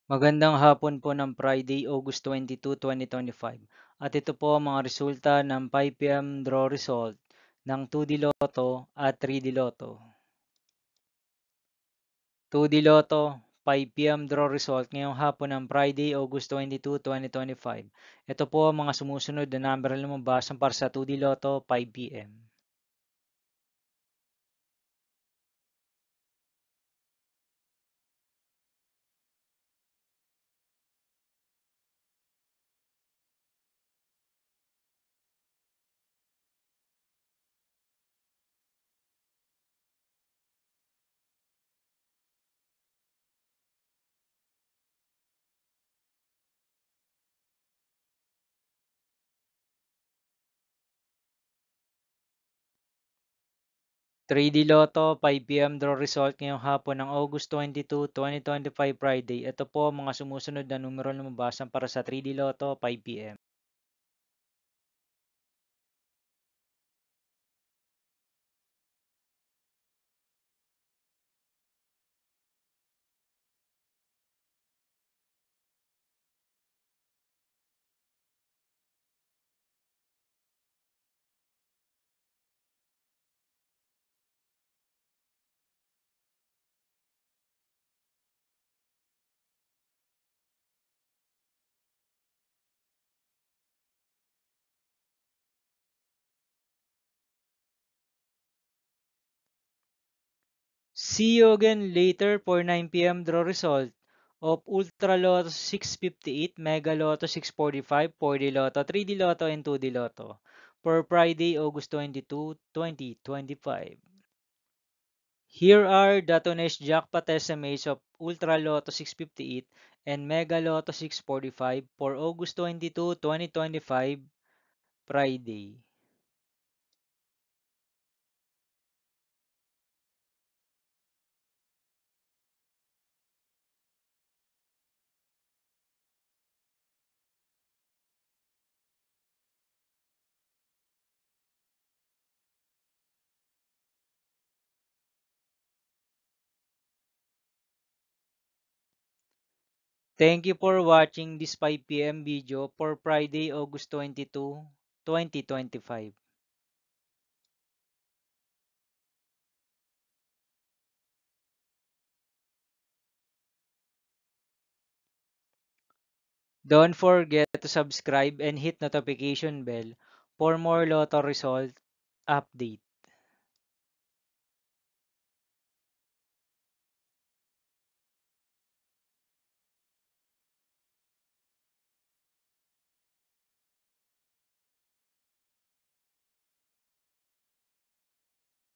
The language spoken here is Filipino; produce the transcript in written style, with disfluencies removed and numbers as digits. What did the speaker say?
Magandang hapon po ng Friday, August 22, 2025. At ito po ang mga resulta ng 5 PM draw result ng 2D Lotto at 3D Lotto. 2D Lotto, 5 PM draw result ngayong hapon ng Friday, August 22, 2025. Ito po ang mga sumusunod na number na lumabas para sa 2D Lotto 5 PM. 3D Lotto 5 PM draw result ngayong hapon ng August 22, 2025 Friday. Ito po ang mga sumusunod na numero na lumabas para sa 3D Lotto 5 PM. 'See you again later for 9 PM draw result of Ultra Lotto 658, Mega Lotto 645, 4D Lotto, 3D Lotto, and 2D Lotto for Friday, August 22, 2025. Here are the today's jackpot estimates of Ultra Lotto 658 and Mega Lotto 645 for August 22, 2025, Friday. Thank you for watching this 5 PM video for Friday, August 22, 2025. Don't forget to subscribe and hit notification bell for more Lotto result update.